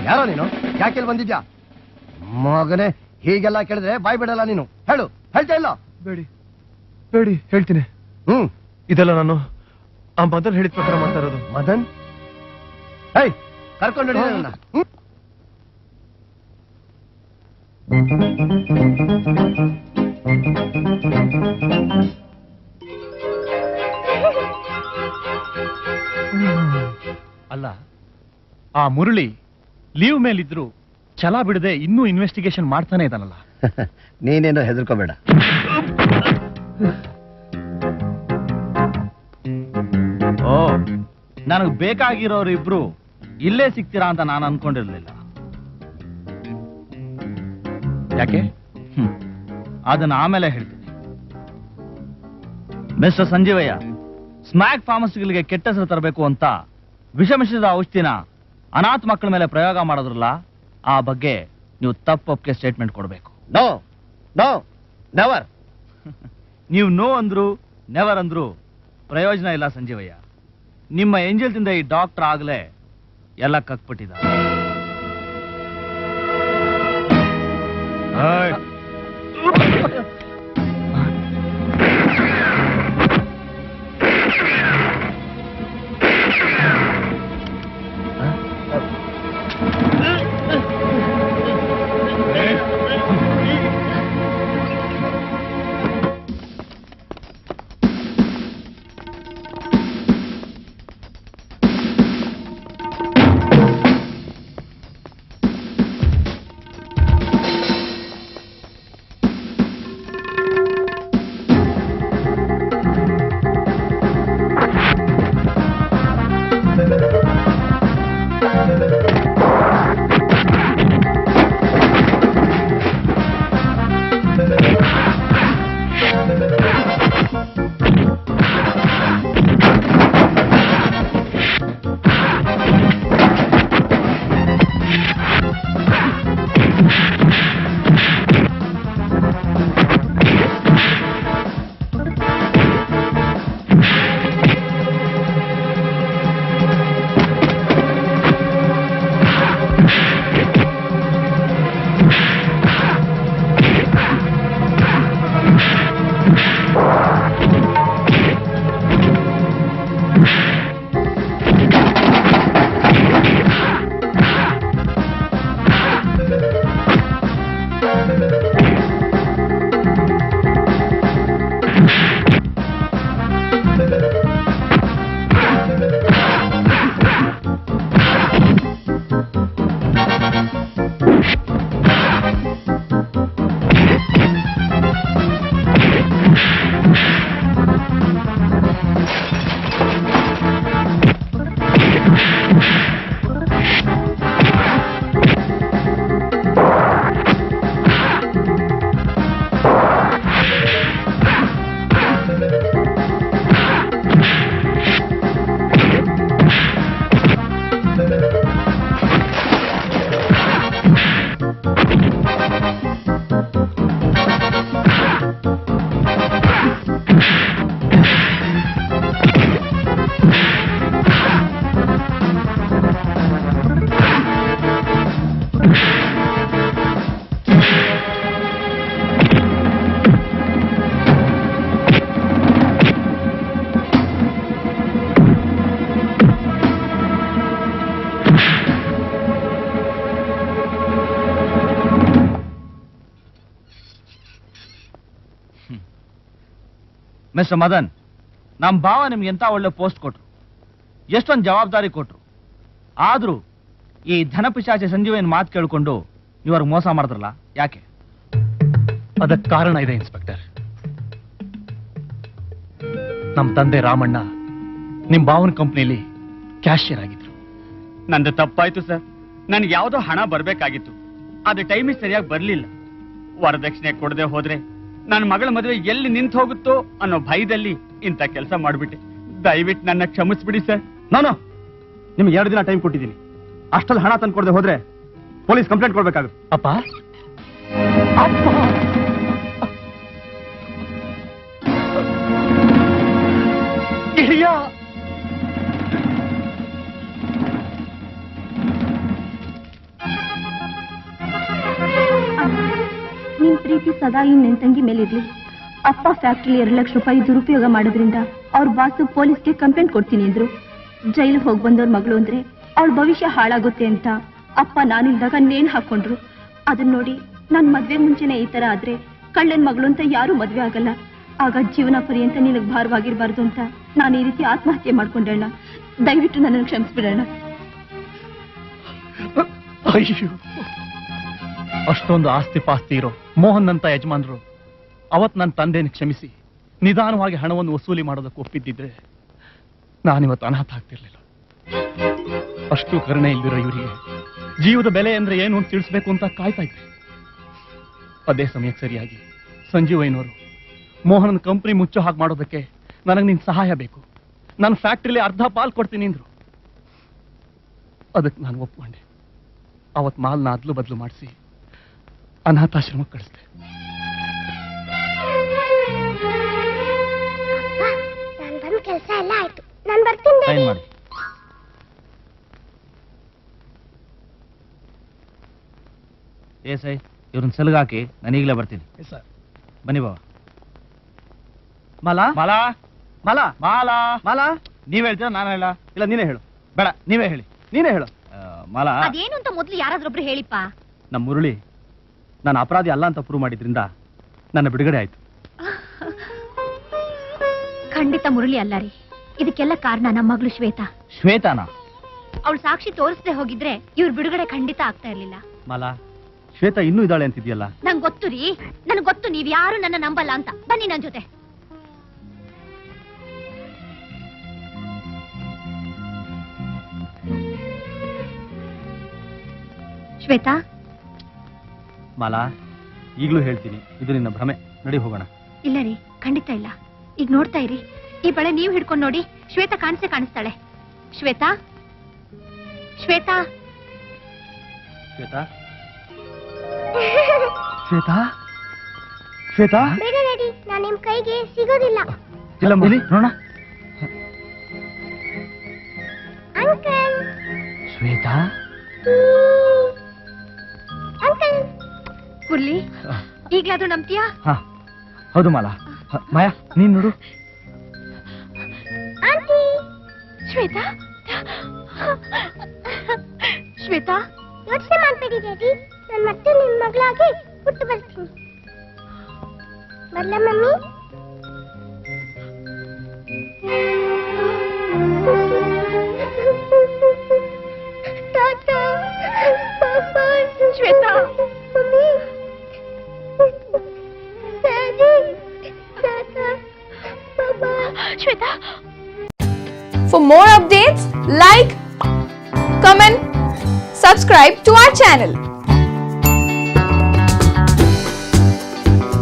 ಯಾರೋ ನೀನು? ಯಾಕೆ ಬಂದಿದ್ಯಾ ಮಗನೇ? ಹೀಗೆಲ್ಲ ಕೇಳಿದ್ರೆ ಬಾಯ್ ಬಿಡಲ್ಲ ನೀನು. ಹೇಳು, ಹೇಳ್ತಾ ಇಲ್ಲ? ಬೇಡಿ ಬೇಡಿ, ಹೇಳ್ತೀನಿ. ಇದೆಲ್ಲ ನಾನು ಆ ಮದನ್ ಹೇಳಿದ ಪ್ರಕಾರ ಮಾಡ್ತಾ ಇರೋದು. ಮದನ್? ಹೇಯ್, ಕರ್ಕೊಂಡು ನನ್ನ. ಅಲ್ಲ, ಆ ಮುರಳಿ ಲೀವ್ ಮೇಲಿದ್ರು ಛಲ ಬಿಡದೆ ಇನ್ನೂ ಇನ್ವೆಸ್ಟಿಗೇಷನ್ ಮಾಡ್ತಾನೆ ಇದ್ದಾನಲ್ಲ. ನೀನೇನು ಹೆದರ್ಕೋಬೇಡ. ಓ, ನನಗ್ ಬೇಕಾಗಿರೋರು ಇಬ್ರು ಇಲ್ಲೇ ಸಿಗ್ತೀರಾ ಅಂತ ನಾನು ಅನ್ಕೊಂಡಿರ್ಲಿಲ್ಲ. ಯಾಕೆ? ಅದನ್ನ ಆಮೇಲೆ ಹೇಳ್ತೀನಿ. ಮಿಸ್ಟರ್ ಸಂಜೀವಯ್ಯ, ಸ್ಮ್ಯಾಕ್ ಫಾರ್ಮಸಿಗಳಿಗೆ ಕೆಟ್ಟ ಹೆಸರು ತರಬೇಕು ಅಂತ ವಿಷಮಿಶ್ರಿತ ಔಷಧಿನ ಅನಾಥ ಮಕ್ಕಳ ಮೇಲೆ ಪ್ರಯೋಗ ಮಾಡೋದ್ರಲ್ಲ, ಆ ಬಗ್ಗೆ ನೀವು ತಪ್ಪೊಪ್ಪಿಗೆ ಸ್ಟೇಟ್ಮೆಂಟ್ ಕೊಡಬೇಕು. No no never. ನೀವು ನೋ ಅಂದ್ರು ನೆವರ್ ಅಂದ್ರು ಪ್ರಯೋಜನ ಇಲ್ಲ ಸಂಜೀವಯ್ಯ. ನಿಮ್ಮ ಎಂಜಲ್ ತಿಂದ ಈ ಡಾಕ್ಟರ್ ಆಗ್ಲೇ ಎಲ್ಲ ಕಕ್ಬಿಟ್ಟಿದ. ಮಿಸ್ಟರ್ ಮದನ್, ನಮ್ಮ ಭಾವ ನಿಮ್ಗೆ ಎಂತ ಒಳ್ಳೆ ಪೋಸ್ಟ್ ಕೊಟ್ರು, ಎಷ್ಟೊಂದು ಜವಾಬ್ದಾರಿ ಕೊಟ್ರು. ಆದ್ರೂ ಈ ಧನಪಿಶಾಚಿ ಸಂಜೀವನ್ ಮಾತು ಕೇಳ್ಕೊಂಡು ಇವ್ರಿಗೆ ಮೋಸ ಮಾಡಿದ್ರಲ್ಲ, ಯಾಕೆ? ಅದಕ್ಕೆ ಕಾರಣ ಇದೆ ಇನ್ಸ್ಪೆಕ್ಟರ್. ನಮ್ಮ ತಂದೆ ರಾಮಣ್ಣ ನಿಮ್ ಭಾವನ ಕಂಪ್ನಿಯಲ್ಲಿ ಕ್ಯಾಶಿಯರ್ ಆಗಿದ್ರು. ನಂದು ತಪ್ಪಾಯ್ತು ಸರ್. ನನ್ಗೆ ಯಾವುದೋ ಹಣ ಬರ್ಬೇಕಾಗಿತ್ತು, ಅದು ಟೈಮಿಗೆ ಸರಿಯಾಗಿ ಬರ್ಲಿಲ್ಲ. ವರದಕ್ಷಿಣೆ ಕೊಡದೆ ಹೋದ್ರೆ ನನ್ನ ಮಗಳ ಮದುವೆ ಎಲ್ಲಿ ನಿಂತು ಹೋಗುತ್ತೋ ಅನ್ನೋ ಭಯದಲ್ಲಿ ಇಂಥ ಕೆಲಸ ಮಾಡ್ಬಿಟ್ಟೆ. ದಯವಿಟ್ಟು ನನ್ನ ಕ್ಷಮಿಸ್ಬಿಡಿ ಸರ್. ನಾನು ನಿಮ್ಗೆ 2 ದಿನ ಟೈಮ್ ಕೊಟ್ಟಿದ್ದೀನಿ. ಅಷ್ಟಲ್ಲಿ ಹಣ ತಂದು ಕೊಡದೆ ಹೋದ್ರೆ ಪೊಲೀಸ್ ಕಂಪ್ಲೇಂಟ್ ಕೊಡ್ಬೇಕಾಗುತ್ತೆ. ಅಪ್ಪ ಗಿಳಿಯ ನಿನ್ ಪ್ರೀತಿ ಸದಾ ಇವ್ ನಿನ್ ತಂಗಿ ಮೇಲಿರ್ಲಿ. ಅಪ್ಪ ಫ್ಯಾಕ್ಟ್ರಿಲಿ 2 ಲಕ್ಷ ರೂಪಾಯಿ ದುರುಪಯೋಗ ಮಾಡೋದ್ರಿಂದ ಅವ್ರ ಬಾಸು ಪೊಲೀಸ್ಗೆ ಕಂಪ್ಲೇಂಟ್ ಕೊಡ್ತೀನಿ ಅಂದ್ರು. ಜೈಲಿಗೆ ಹೋಗಿ ಬಂದವ್ರ ಮಗಳು ಅಂದ್ರೆ ಅವಳ ಭವಿಷ್ಯ ಹಾಳಾಗುತ್ತೆ ಅಂತ ಅಪ್ಪ ನಾನಿಲ್ದಾಗ ನೇಣು ಹಾಕೊಂಡ್ರು. ಅದನ್ನ ನೋಡಿ ನನ್ ಮದ್ವೆ ಮುಂಚೆನೆ ಈ ತರ ಆದ್ರೆ ಕಳ್ಳನ್ ಮಗಳು ಅಂತ ಯಾರು ಮದ್ವೆ ಆಗಲ್ಲ. ಆಗ ಜೀವನ ಪರ್ಯಂತ ನಿನಗ್ ಭಾರವಾಗಿರ್ಬಾರ್ದು ಅಂತ ನಾನು ಈ ರೀತಿ ಆತ್ಮಹತ್ಯೆ ಮಾಡ್ಕೊಂಡಣ್ಣ. ದಯವಿಟ್ಟು ನನ್ನನ್ನು ಕ್ಷಮಿಸ್ಬಿಡೋಣ. ಅಯ್ಯೋ, ಅಷ್ಟೊಂದು ಆಸ್ತಿ ಪಾಸ್ತಿ ಇರೋ ಮೋಹನ್ ಅಂತ ಯಜಮಾನ್ರು ಅವತ್ ನನ್ನ ತಂದೆನ ಕ್ಷಮಿಸಿ ನಿಧಾನವಾಗಿ ಹಣವನ್ನು ವಸೂಲಿ ಮಾಡೋದಕ್ಕೆ ಒಪ್ಪಿದ್ದಿದ್ರೆ ನಾನಿವತ್ತು ಅನಾಥ ಆಗ್ತಿರ್ಲಿಲ್ಲ. ಅಷ್ಟು ಕರುಣೆ ಇಲ್ದಿರೋ ಇವರಿಗೆ ಜೀವದ ಬೆಲೆ ಅಂದ್ರೆ ಏನು ಅಂತ ತಿಳಿಸ್ಬೇಕು ಅಂತ ಕಾಯ್ತಾ ಇದ್ದೆ. ಅದೇ ಸಮಯಕ್ಕೆ ಸರಿಯಾಗಿ ಸಂಜೀವಯ್ಯನವರು ಮೋಹನನ ಕಂಪನಿ ಮುಚ್ಚೋ ಹಾಗೆ ಮಾಡೋದಕ್ಕೆ ನನಗೆ ನಿನ್ ಸಹಾಯ ಬೇಕು, ನನ್ನ ಫ್ಯಾಕ್ಟ್ರಿಲಿ ಅರ್ಧ ಪಾಲ್ ಕೊಡ್ತೀನಿ ಅಂದ್ರು. ಅದಕ್ಕೆ ನಾನು ಒಪ್ಕೊಂಡೆ. ಅವತ್ ಮಾಲ್ನ ಅದ್ಲು ಬದಲು ಮಾಡಿಸಿ ಅನಾಥಾಶ್ರಮಕ್ಕೆ ಕಳಿಸ್ದೆ. ಕೆಲಸ ಎಲ್ಲ ಆಯ್ತು, ನಾನು ಬರ್ತೀನಿ. ಸೈನ್ ಮಾಡಿ. ಸೈ ಇವ್ರನ್ನ ಸೆಲ್ಗಾಕಿ ನಾನು ಈಗಲೇ ಬರ್ತೀನಿ. ಬನ್ನಿ ಬಾವ. ಮಾಲಾ ಮಾಲಾ ಮಾಲಾ ಮಾಲಾ ಮಾಲಾ ನೀವ್ ಹೇಳ್ತೀರಾ ನಾನು ಹೇಳ? ಇಲ್ಲ ನೀನೇ ಹೇಳು. ಬೇಡ ನೀವೇ ಹೇಳಿ. ನೀನೇ ಹೇಳು. ಮಾಲಾ ಅದೇನು ಅಂತ ಮೊದಲು ಯಾರಾದ್ರೊಬ್ರು ಹೇಳಿಪ್ಪ. ನಮ್ಮ ಮುರಳಿ ನಾನು ಅಪರಾಧಿ ಅಲ್ಲ ಅಂತ ಪ್ರೂವ್ ಮಾಡಿದ್ರಿಂದ ನನ್ನ ಬಿಡುಗಡೆ ಆಯ್ತು. ಖಂಡಿತ ಮುರಳಿ ಅಲ್ಲ ರೀ, ಇದಕ್ಕೆಲ್ಲ ಕಾರಣ ನಮ್ಮ ಮಗಳು ಶ್ವೇತಾ. ಶ್ವೇತಾನ? ಅವಳು ಸಾಕ್ಷಿ ತೋರಿಸದೆ ಹೋಗಿದ್ರೆ ಇವ್ರ ಬಿಡುಗಡೆ ಖಂಡಿತ ಆಗ್ತಾ ಇರ್ಲಿಲ್ಲ. ಮಾಲಾ ಶ್ವೇತಾ ಇನ್ನೂ ಇದ್ದಾಳೆ ಅಂತಿದ್ಯಲ್ಲ? ನಂಗೆ ಗೊತ್ತು ರೀ, ನನಗೆ ಗೊತ್ತು ನೀವ್ ಯಾರು ನನ್ನ ನಂಬಲ್ಲ ಅಂತ. ಬನ್ನಿ ನನ್ ಜೊತೆ. ಶ್ವೇತಾ. ಮಾಲಾ ಈಗಲೂ ಹೇಳ್ತೀನಿ, ಇದು ನಿನ್ನ ಭ್ರಮೆ. ನಡಿ ಹೋಗೋಣ. ಇಲ್ಲ ರೀ, ಖಂಡಿತ ಇಲ್ಲ. ಈಗ ನೋಡ್ತಾ ಇರಿ, ಈ ಬಳೆ ನೀವ್ ಹಿಡ್ಕೊಂಡು ನೋಡಿ, ಶ್ವೇತಾ ಕಾಣಿಸ್ತಾಳೆ. ಶ್ವೇತಾ, ಶ್ವೇತಾ, ಶ್ವೇತಾ, ಶ್ವೇತಾ, ಶ್ವೇತಾ. ಬೇಡ ಡ್ಯಾಡಿ, ನಾನು ನಿಮ್ ಕೈಗೆ ಸಿಗೋದಿಲ್ಲ. ಇಲ್ಲ ಮುರಳಿ ನೋಡೋಣ. ಅಂಕಲ್. ಶ್ವೇತಾ. ಅಂಕಲ್. ಮುರಳಿ, ಈಗ್ಲಾದ್ರೂ ನಂಬ್ತೀಯಾ? ಹಾ ಹೌದು ಮಾಲಾ. ಮಾಯಾ ನೀನ್ ನೋಡು. ಆಂಟಿ. ಶ್ವೇತಾ, ಶ್ವೇತಾ, ಯೋಚನೆ ಮಾಡ್ಬೇಡಿ ಡ್ಯಾಡಿ, ನಾನು ಮತ್ತೆ ನಿಮ್ ಮಗಳಾಗಿ ಹುಟ್ಟು ಬರ್ತೀನಿ. ಬರ್ಲ mummy? Tata. Shweta. Mummy. Daddy. Tata. Shweta. For more updates, like, comment, subscribe to our channel.